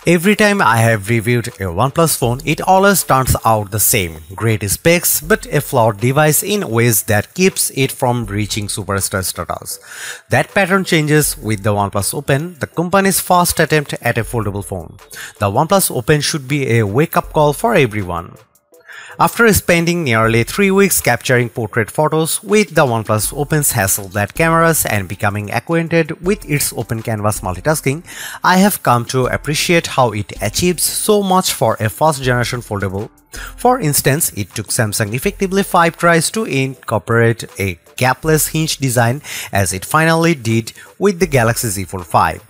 Every time I have reviewed a OnePlus phone, it always turns out the same. Great specs, but a flawed device in ways that keeps it from reaching superstar status. That pattern changes with the OnePlus Open, the company's first attempt at a foldable phone. The OnePlus Open should be a wake-up call for everyone. After spending nearly 3 weeks capturing portrait photos with the OnePlus Open's Hasselblad cameras and becoming acquainted with its open canvas multitasking, I have come to appreciate how it achieves so much for a first-generation foldable. For instance, it took Samsung effectively 5 tries to incorporate a gapless hinge design as it finally did with the Galaxy Z Fold 5.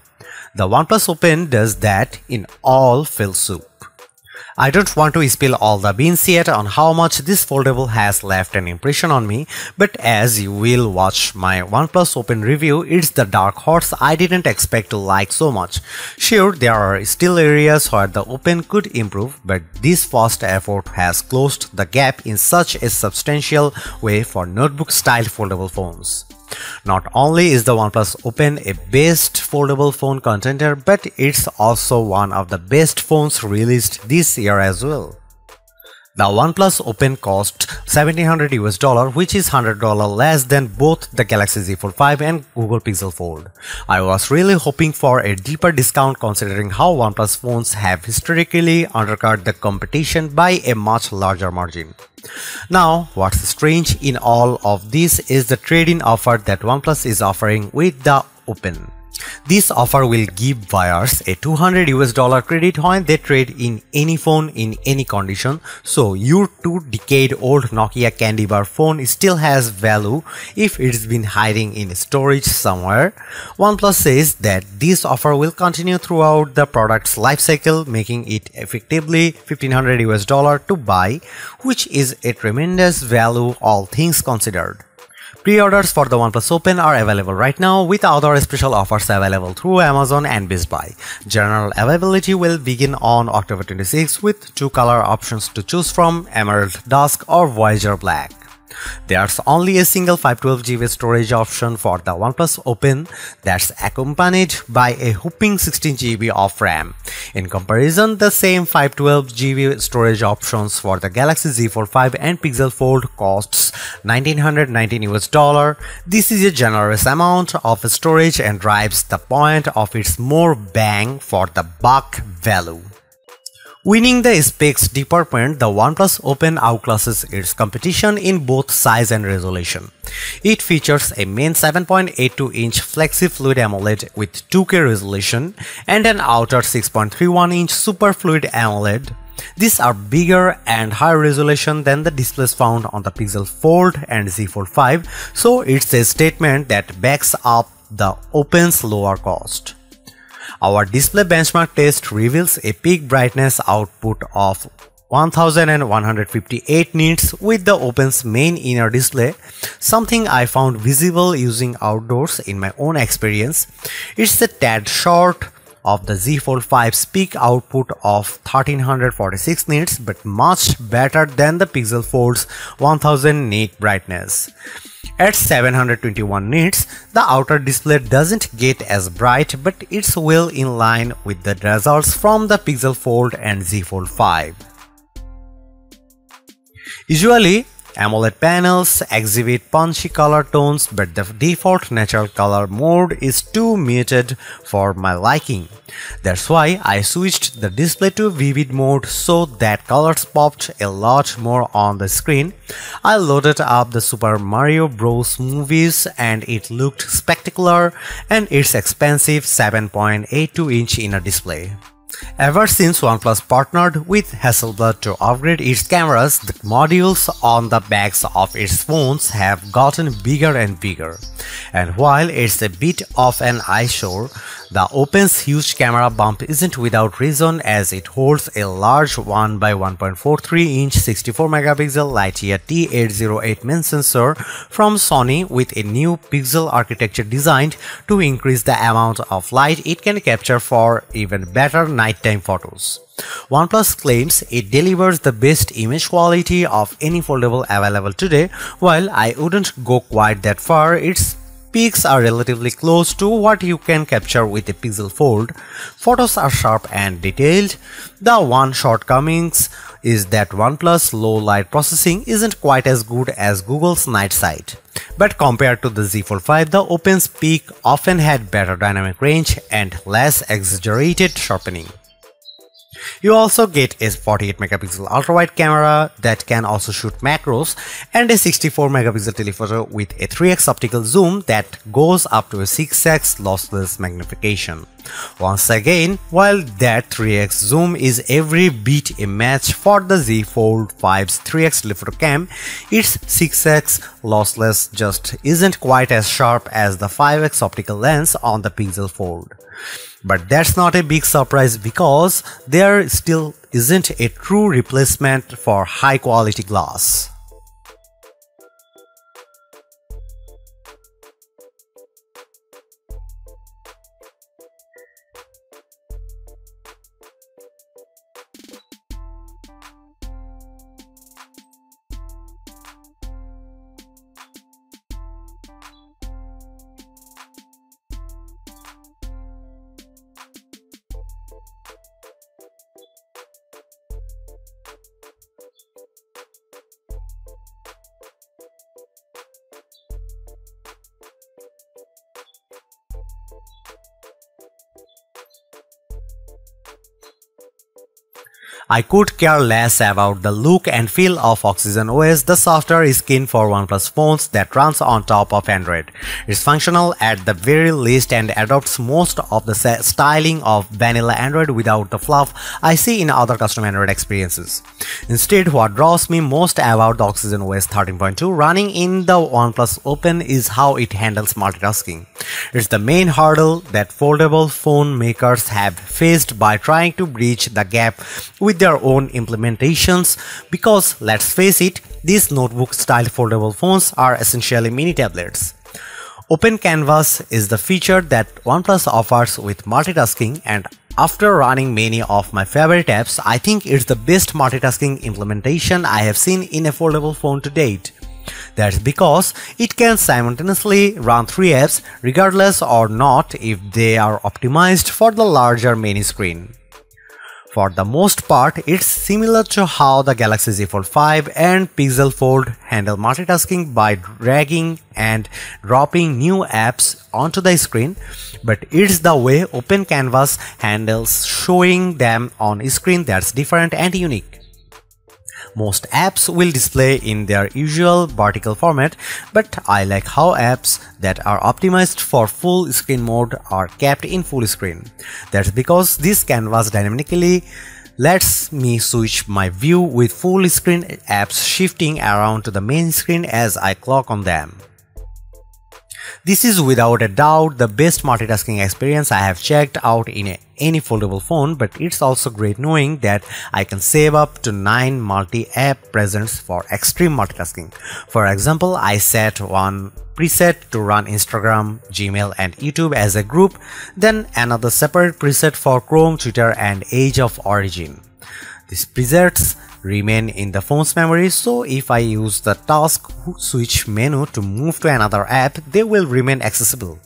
The OnePlus Open does that in all fill soup. I don't want to spill all the beans yet on how much this foldable has left an impression on me, but as you will watch my OnePlus Open review, it's the dark horse I didn't expect to like so much. Sure, there are still areas where the Open could improve, but this first effort has closed the gap in such a substantial way for notebook-style foldable phones. Not only is the OnePlus Open a best foldable phone contender, but it's also one of the best phones released this year as well. The OnePlus Open cost $1,700 which is $100 less than both the Galaxy Z Fold 5 and Google Pixel Fold. I was really hoping for a deeper discount considering how OnePlus phones have historically undercut the competition by a much larger margin. Now, what's strange in all of this is the trade-in offer that OnePlus is offering with the Open. This offer will give buyers a $200 credit when they trade in any phone in any condition, so your 2-decade-old Nokia candy bar phone still has value if it's been hiding in storage somewhere. OnePlus says that this offer will continue throughout the product's lifecycle, making it effectively $1,500 to buy, which is a tremendous value all things considered. Pre-orders for the OnePlus Open are available right now, with other special offers available through Amazon and Best Buy. General availability will begin on October 26 with 2 color options to choose from: Emerald Dusk or Voyager Black. There's only a single 512GB storage option for the OnePlus Open that's accompanied by a whopping 16GB of RAM. In comparison, the same 512GB storage options for the Galaxy Z Fold 5 and Pixel Fold costs $1,919. This is a generous amount of storage and drives the point of its more bang for the buck value. Winning the specs department, the OnePlus Open outclasses its competition in both size and resolution. It features a main 7.82-inch Flexi Fluid AMOLED with 2K resolution and an outer 6.31-inch Super Fluid AMOLED. These are bigger and higher resolution than the displays found on the Pixel Fold and Z Fold 5, so it's a statement that backs up the Open's lower cost. Our display benchmark test reveals a peak brightness output of 1158 nits with the Open's main inner display, something I found visible using outdoors in my own experience. It's a tad short of the Z Fold 5's peak output of 1346 nits, but much better than the Pixel Fold's 1000 nit brightness. At 721 nits, the outer display doesn't get as bright, but it's well in line with the results from the Pixel Fold and Z Fold 5. Usually, AMOLED panels exhibit punchy color tones, but the default natural color mode is too muted for my liking. That's why I switched the display to vivid mode so that colors popped a lot more on the screen. I loaded up the Super Mario Bros. Movies and it looked spectacular, and its expensive 7.82-inch inner display. Ever since OnePlus partnered with Hasselblad to upgrade its cameras, the modules on the backs of its phones have gotten bigger and bigger. And while it's a bit of an eyesore, the Open's huge camera bump isn't without reason, as it holds a large 1 by 1.43-inch 64-megapixel Lightyear T808 main sensor from Sony, with a new pixel architecture designed to increase the amount of light it can capture for even better nighttime photos. OnePlus claims it delivers the best image quality of any foldable available today. While I wouldn't go quite that far, its peaks are relatively close to what you can capture with a Pixel Fold. Photos are sharp and detailed. The one shortcomings is that OnePlus low light processing isn't quite as good as Google's night sight. But compared to the Z Fold 5, the Open's peak often had better dynamic range and less exaggerated sharpening. You also get a 48 megapixel ultra-wide camera that can also shoot macros and a 64 megapixel telephoto with a 3x optical zoom that goes up to a 6x lossless magnification. Once again, while that 3x zoom is every bit a match for the Z Fold 5's 3x telephoto cam, its 6x lossless just isn't quite as sharp as the 5x optical lens on the Pixel Fold. But that's not a big surprise because there still isn't a true replacement for high quality glass. I could care less about the look and feel of Oxygen OS, the software skin for OnePlus phones that runs on top of Android. It's functional at the very least and adopts most of the styling of vanilla Android without the fluff I see in other custom Android experiences. Instead, what draws me most about the Oxygen OS 13.2 running in the OnePlus Open is how it handles multitasking. It's the main hurdle that foldable phone makers have faced by trying to bridge the gap with their own implementations, because let's face it, these notebook-style foldable phones are essentially mini tablets. Open Canvas is the feature that OnePlus offers with multitasking, and after running many of my favorite apps, I think it's the best multitasking implementation I have seen in a foldable phone to date. That's because it can simultaneously run 3 apps regardless or not if they are optimized for the larger main screen. For the most part, it's similar to how the Galaxy Z Fold 5 and Pixel Fold handle multitasking by dragging and dropping new apps onto the screen, but it's the way Open Canvas handles showing them on screen that's different and unique. Most apps will display in their usual vertical format, but I like how apps that are optimized for full screen mode are kept in full screen. That's because this canvas dynamically lets me switch my view with full screen apps shifting around to the main screen as I click on them. This is without a doubt the best multitasking experience I have checked out in any foldable phone, but it's also great knowing that I can save up to 9 multi-app presets for extreme multitasking. For example, I set one preset to run Instagram, Gmail and YouTube as a group, then another separate preset for Chrome, Twitter and Age of Origin. These presets remain in the phone's memory, so if I use the task switch menu to move to another app, they will remain accessible.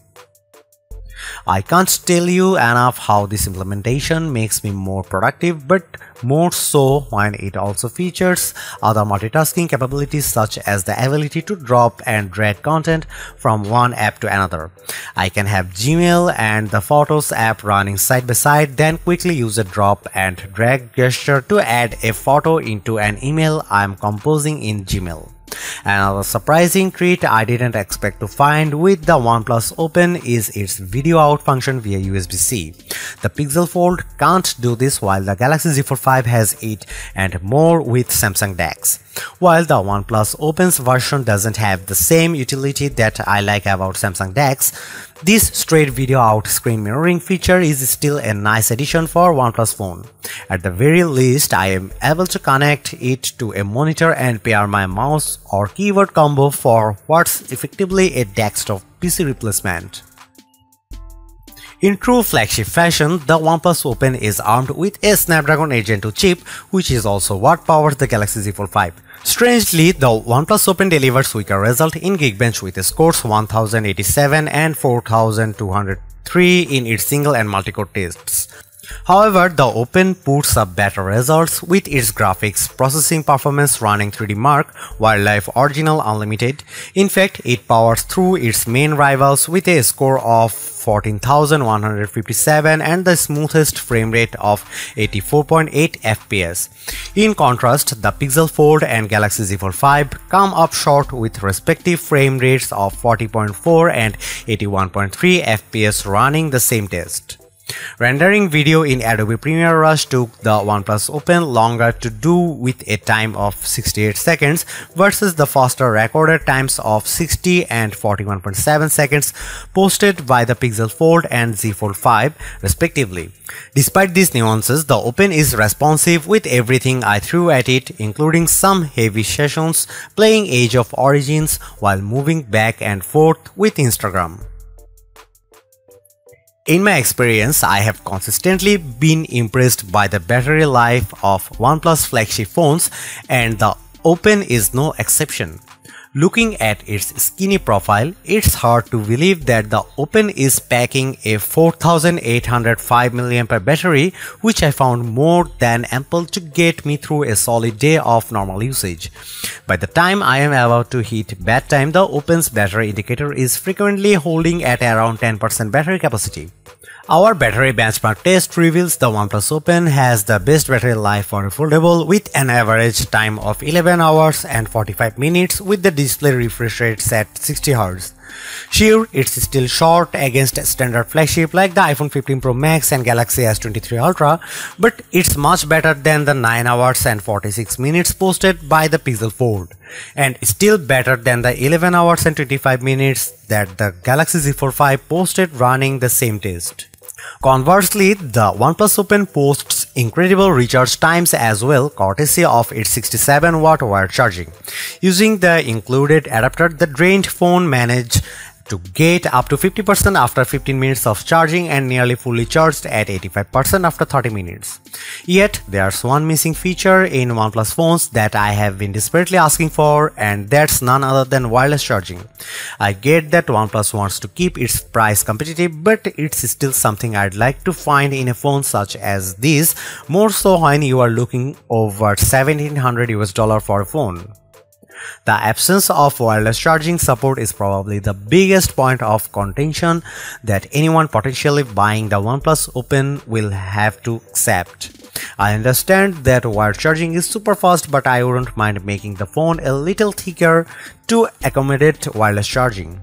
I can't tell you enough how this implementation makes me more productive, but more so when it also features other multitasking capabilities such as the ability to drop and drag content from one app to another. I can have Gmail and the Photos app running side by side, then quickly use a drop and drag gesture to add a photo into an email I'm composing in Gmail. Another surprising treat I didn't expect to find with the OnePlus Open is its video out function via USB-C. The Pixel Fold can't do this, while the Galaxy Z Fold 5 has it, and more with Samsung DeX. While the OnePlus Open's version doesn't have the same utility that I like about Samsung DeX, this straight video out screen mirroring feature is still a nice addition for OnePlus phone. At the very least, I am able to connect it to a monitor and pair my mouse or keyboard combo for what's effectively a desktop PC replacement. In true flagship fashion, the OnePlus Open is armed with a Snapdragon 8 Gen 2 chip, which is also what powers the Galaxy Z Fold 5. Strangely, the OnePlus Open delivers weaker result in Geekbench with scores 1087 and 4203 in its single and multi-core tests. However, the Open puts up better results with its graphics processing performance running 3D Mark Wildlife Original Unlimited. In fact, it powers through its main rivals with a score of 14,157 and the smoothest frame rate of 84.8 FPS. In contrast, the Pixel Fold and Galaxy Z Fold 5 come up short with respective frame rates of 40.4 and 81.3 FPS running the same test. Rendering video in Adobe Premiere Rush took the OnePlus Open longer to do with a time of 68 seconds versus the faster recorded times of 60 and 41.7 seconds posted by the Pixel Fold and Z Fold 5 respectively. Despite these nuances, the Open is responsive with everything I threw at it, including some heavy sessions playing Age of Origins while moving back and forth with Instagram. In my experience, I have consistently been impressed by the battery life of OnePlus flagship phones, and the Open is no exception. Looking at its skinny profile, it's hard to believe that the Open is packing a 4805 mAh battery, which I found more than ample to get me through a solid day of normal usage. By the time I am about to hit bedtime, the Open's battery indicator is frequently holding at around 10% battery capacity. Our battery benchmark test reveals the OnePlus Open has the best battery life for a foldable with an average time of 11 hours and 45 minutes with the display refresh rate set 60 Hz. Sure, it's still short against a standard flagship like the iPhone 15 Pro Max and Galaxy S23 Ultra, but it's much better than the 9 hours and 46 minutes posted by the Pixel Fold, and still better than the 11 hours and 25 minutes that the Galaxy Z Fold 5 posted running the same test. Conversely, the OnePlus Open posts incredible recharge times as well, courtesy of its 67-watt wired charging. Using the included adapter, the drained phone managed to get up to 50% after 15 minutes of charging and nearly fully charged at 85% after 30 minutes. Yet, there's one missing feature in OnePlus phones that I have been desperately asking for, and that's none other than wireless charging. I get that OnePlus wants to keep its price competitive, but it's still something I'd like to find in a phone such as this, more so when you are looking over $1,700 for a phone. The absence of wireless charging support is probably the biggest point of contention that anyone potentially buying the OnePlus Open will have to accept. I understand that wired charging is super fast, but I wouldn't mind making the phone a little thicker to accommodate wireless charging.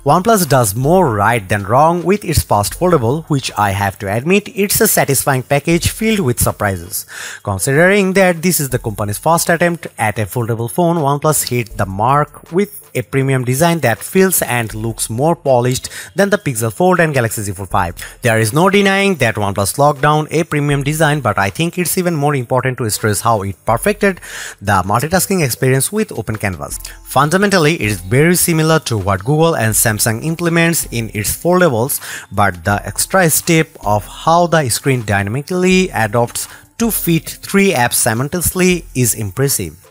OnePlus does more right than wrong with its fast foldable, which I have to admit it's a satisfying package filled with surprises. Considering that this is the company's first attempt at a foldable phone, OnePlus hit the mark with a premium design that feels and looks more polished than the Pixel Fold and Galaxy Z Fold 5. There is no denying that OnePlus locked down a premium design, but I think it's even more important to stress how it perfected the multitasking experience with Open Canvas. Fundamentally, it is very similar to what Google and Samsung implements in its foldables, but the extra step of how the screen dynamically adapts to fit 3 apps simultaneously is impressive.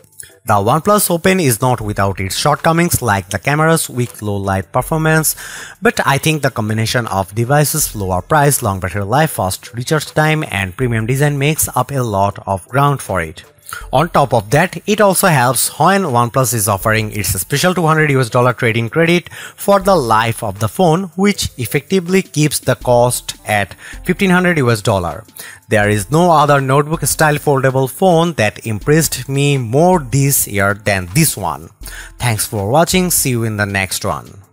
The OnePlus Open is not without its shortcomings like the camera's weak low light performance, but I think the combination of devices' lower price, long battery life, fast recharge time, and premium design makes up a lot of ground for it. On top of that, it also helps when OnePlus is offering its special $200 trade-in credit for the life of the phone, which effectively keeps the cost at $1,500. There is no other notebook-style foldable phone that impressed me more this year than this one. Thanks for watching. See you in the next one.